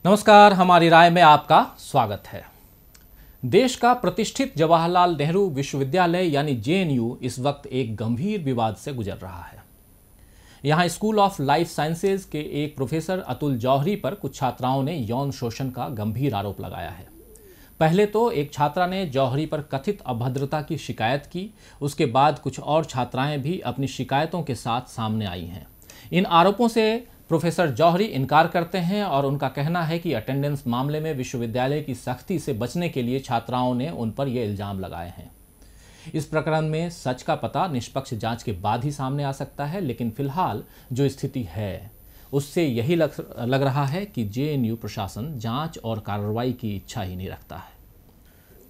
नमस्कार, हमारी राय में आपका स्वागत है। देश का प्रतिष्ठित जवाहरलाल नेहरू विश्वविद्यालय यानी जेएनयू इस वक्त एक गंभीर विवाद से गुजर रहा है। यहां स्कूल ऑफ लाइफ साइंसेज के एक प्रोफेसर अतुल जौहरी पर कुछ छात्राओं ने यौन शोषण का गंभीर आरोप लगाया है। पहले तो एक छात्रा ने जौहरी पर कथित अभद्रता की शिकायत की, उसके बाद कुछ और छात्राएं भी अपनी शिकायतों के साथ सामने आई हैं। इन आरोपों से प्रोफेसर जौहरी इनकार करते हैं और उनका कहना है कि अटेंडेंस मामले में विश्वविद्यालय की सख्ती से बचने के लिए छात्राओं ने उन पर यह इल्जाम लगाए हैं। इस प्रकरण में सच का पता निष्पक्ष जांच के बाद ही सामने आ सकता है, लेकिन फिलहाल जो स्थिति है उससे यही लग रहा है कि जेएनयू प्रशासन जांच और कार्रवाई की इच्छा ही नहीं रखता है।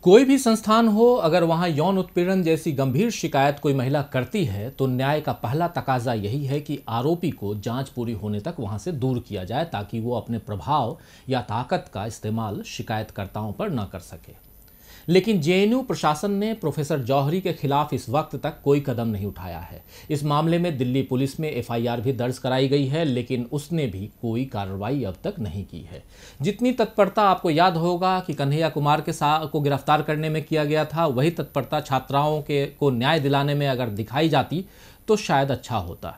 कोई भी संस्थान हो, अगर वहां यौन उत्पीड़न जैसी गंभीर शिकायत कोई महिला करती है तो न्याय का पहला तकाजा यही है कि आरोपी को जांच पूरी होने तक वहां से दूर किया जाए, ताकि वो अपने प्रभाव या ताकत का इस्तेमाल शिकायतकर्ताओं पर न कर सके। लेकिन जेएनयू प्रशासन ने प्रोफेसर जौहरी के खिलाफ इस वक्त तक कोई कदम नहीं उठाया है। इस मामले में दिल्ली पुलिस में एफआईआर भी दर्ज कराई गई है, लेकिन उसने भी कोई कार्रवाई अब तक नहीं की है। जितनी तत्परता आपको याद होगा कि कन्हैया कुमार को गिरफ्तार करने में किया गया था, वही तत्परता छात्राओं को न्याय दिलाने में अगर दिखाई जाती तो शायद अच्छा होता।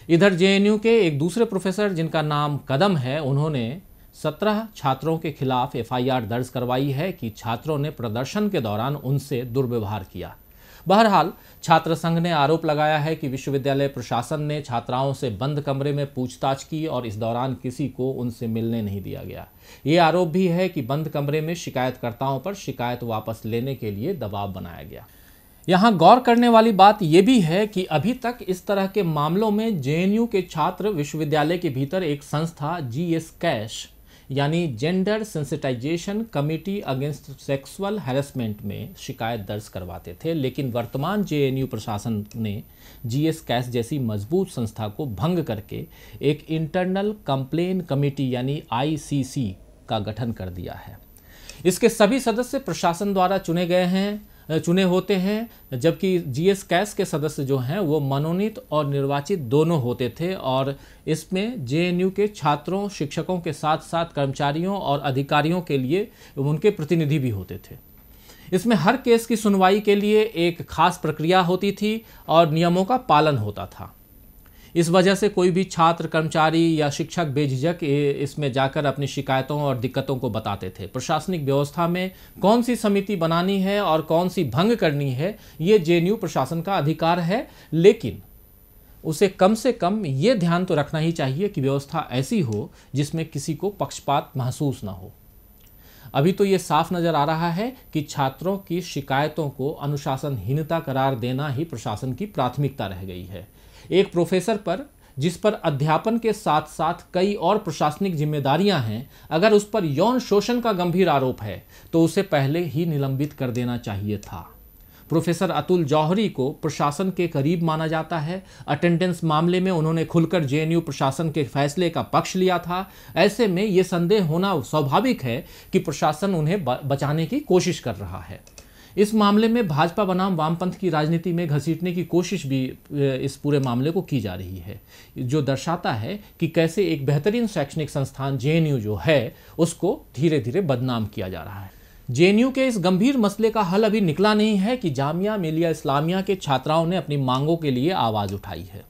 इधर जेएनयू के एक दूसरे प्रोफेसर जिनका नाम कदम है, उन्होंने 17 छात्रों के खिलाफ एफआईआर दर्ज करवाई है कि छात्रों ने प्रदर्शन के दौरान उनसे दुर्व्यवहार किया। बहरहाल छात्र संघ ने आरोप लगाया है कि विश्वविद्यालय प्रशासन ने छात्राओं से बंद कमरे में पूछताछ की और इस दौरान किसी को उनसे मिलने नहीं दिया गया। ये आरोप भी है कि बंद कमरे में शिकायतकर्ताओं पर शिकायत वापस लेने के लिए दबाव बनाया गया। यहाँ गौर करने वाली बात यह भी है कि अभी तक इस तरह के मामलों में जेएनयू के छात्र विश्वविद्यालय के भीतर एक संस्था जीएस कैश यानी gender sensitisation committee against sexual harassment में शिकायत दर्ज करवाते थे, लेकिन वर्तमान जेएनयू प्रशासन ने जीएस कैश जैसी मजबूत संस्था को भंग करके एक इंटरनल कंप्लेन कमेटी यानी आईसीसी का गठन कर दिया है। इसके सभी सदस्य प्रशासन द्वारा चुने होते हैं, जबकि जीएस कैश के सदस्य जो हैं वो मनोनीत और निर्वाचित दोनों होते थे और इसमें जेएनयू के छात्रों, शिक्षकों के साथ साथ कर्मचारियों और अधिकारियों के लिए उनके प्रतिनिधि भी होते थे। इसमें हर केस की सुनवाई के लिए एक खास प्रक्रिया होती थी और नियमों का पालन होता था। इस वजह से कोई भी छात्र, कर्मचारी या शिक्षक बेझिझक इसमें जाकर अपनी शिकायतों और दिक्कतों को बताते थे। प्रशासनिक व्यवस्था में कौन सी समिति बनानी है और कौन सी भंग करनी है, ये जेएनयू प्रशासन का अधिकार है, लेकिन उसे कम से कम ये ध्यान तो रखना ही चाहिए कि व्यवस्था ऐसी हो जिसमें किसी को पक्षपात महसूस ना हो। अभी तो ये साफ नजर आ रहा है कि छात्रों की शिकायतों को अनुशासनहीनता करार देना ही प्रशासन की प्राथमिकता रह गई है। एक प्रोफेसर पर, जिस पर अध्यापन के साथ साथ कई और प्रशासनिक जिम्मेदारियां हैं, अगर उस पर यौन शोषण का गंभीर आरोप है तो उसे पहले ही निलंबित कर देना चाहिए था। प्रोफेसर अतुल जौहरी को प्रशासन के करीब माना जाता है। अटेंडेंस मामले में उन्होंने खुलकर जेएनयू प्रशासन के फैसले का पक्ष लिया था। ऐसे में ये संदेह होना स्वाभाविक है कि प्रशासन उन्हें बचाने की कोशिश कर रहा है। इस मामले में भाजपा बनाम वामपंथ की राजनीति में घसीटने की कोशिश भी इस पूरे मामले को की जा रही है, जो दर्शाता है कि कैसे एक बेहतरीन शैक्षणिक संस्थान जेएनयू जो है उसको धीरे धीरे बदनाम किया जा रहा है। जेएनयू के इस गंभीर मसले का हल अभी निकला नहीं है कि जामिया मिलिया इस्लामिया के छात्राओं ने अपनी मांगों के लिए आवाज़ उठाई है।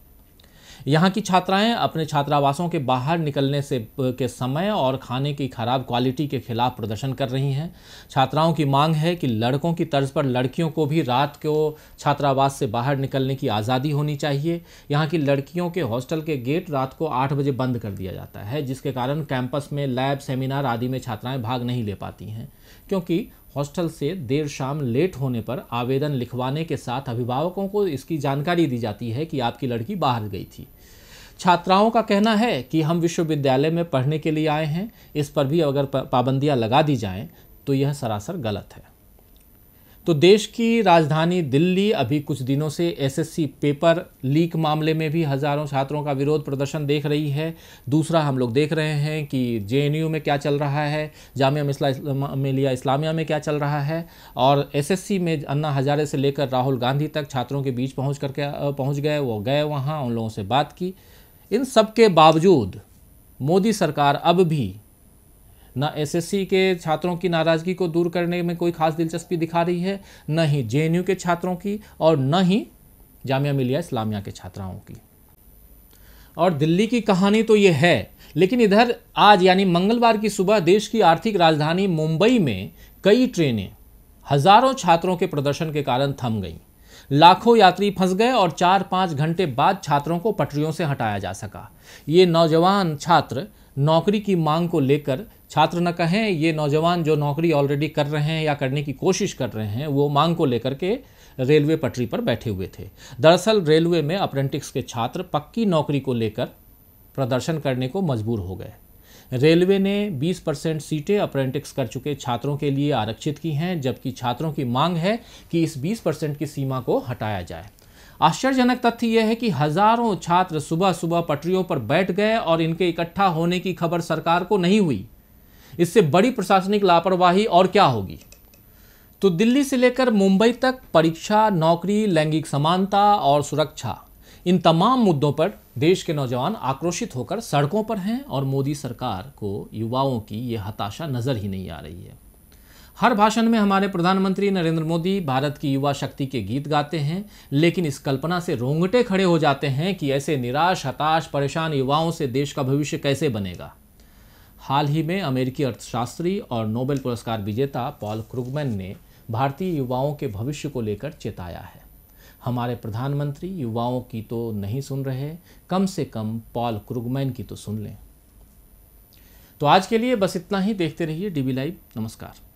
यहाँ की छात्राएं अपने छात्रावासों के बाहर निकलने के समय और खाने की खराब क्वालिटी के खिलाफ प्रदर्शन कर रही हैं। छात्राओं की मांग है कि लड़कों की तर्ज पर लड़कियों को भी रात को छात्रावास से बाहर निकलने की आज़ादी होनी चाहिए। यहाँ की लड़कियों के हॉस्टल के गेट रात को 8 बजे बंद कर दिया जाता है, जिसके कारण कैंपस में लैब, सेमिनार आदि में छात्राएँ भाग नहीं ले पाती हैं, क्योंकि हॉस्टल से देर शाम लेट होने पर आवेदन लिखवाने के साथ अभिभावकों को इसकी जानकारी दी जाती है कि आपकी लड़की बाहर गई थी। छात्राओं का कहना है कि हम विश्वविद्यालय में पढ़ने के लिए आए हैं, इस पर भी अगर पाबंदियां लगा दी जाएं तो यह सरासर गलत है। तो देश की राजधानी दिल्ली अभी कुछ दिनों से एसएससी पेपर लीक मामले में भी हज़ारों छात्रों का विरोध प्रदर्शन देख रही है। दूसरा, हम लोग देख रहे हैं कि जेएनयू में क्या चल रहा है, जामिया मिलिया इस्लामिया में क्या चल रहा है, और एसएससी में अन्ना हजारे से लेकर राहुल गांधी तक छात्रों के बीच पहुंच गए। वो गए वहाँ, उन लोगों से बात की। इन सब के बावजूद मोदी सरकार अब भी न एसएससी के छात्रों की नाराज़गी को दूर करने में कोई खास दिलचस्पी दिखा रही है, न ही जेएनयू के छात्रों की और न ही जामिया मिलिया इस्लामिया के छात्राओं की। और दिल्ली की कहानी तो ये है, लेकिन इधर आज यानी मंगलवार की सुबह देश की आर्थिक राजधानी मुंबई में कई ट्रेनें हजारों छात्रों के प्रदर्शन के कारण थम गईं। लाखों यात्री फंस गए और 4-5 घंटे बाद छात्रों को पटरियों से हटाया जा सका। ये नौजवान छात्र नौकरी की मांग को लेकर, छात्र न कहें, ये नौजवान जो नौकरी ऑलरेडी कर रहे हैं या करने की कोशिश कर रहे हैं, वो मांग को लेकर के रेलवे पटरी पर बैठे हुए थे। दरअसल रेलवे में अप्रेंटिस के छात्र पक्की नौकरी को लेकर प्रदर्शन करने को मजबूर हो गए। रेलवे ने 20% सीटें अप्रेंटिस कर चुके छात्रों के लिए आरक्षित की हैं, जबकि छात्रों की मांग है कि इस 20% की सीमा को हटाया जाए। आश्चर्यजनक तथ्य यह है कि हजारों छात्र सुबह सुबह पटरियों पर बैठ गए और इनके इकट्ठा होने की खबर सरकार को नहीं हुई। इससे बड़ी प्रशासनिक लापरवाही और क्या होगी। तो दिल्ली से लेकर मुंबई तक परीक्षा, नौकरी, लैंगिक समानता और सुरक्षा, इन तमाम मुद्दों पर देश के नौजवान आक्रोशित होकर सड़कों पर हैं और मोदी सरकार को युवाओं की ये हताशा नजर ही नहीं आ रही है। हर भाषण में हमारे प्रधानमंत्री नरेंद्र मोदी भारत की युवा शक्ति के गीत गाते हैं, लेकिन इस कल्पना से रोंगटे खड़े हो जाते हैं कि ऐसे निराश, हताश, परेशान युवाओं से देश का भविष्य कैसे बनेगा। हाल ही में अमेरिकी अर्थशास्त्री और नोबेल पुरस्कार विजेता पॉल क्रुगमैन ने भारतीय युवाओं के भविष्य को लेकर चेताया है। हमारे प्रधानमंत्री युवाओं की तो नहीं सुन रहे, कम से कम पॉल क्रुगमैन की तो सुन लें। तो आज के लिए बस इतना ही। देखते रहिए डीबी लाइव। नमस्कार।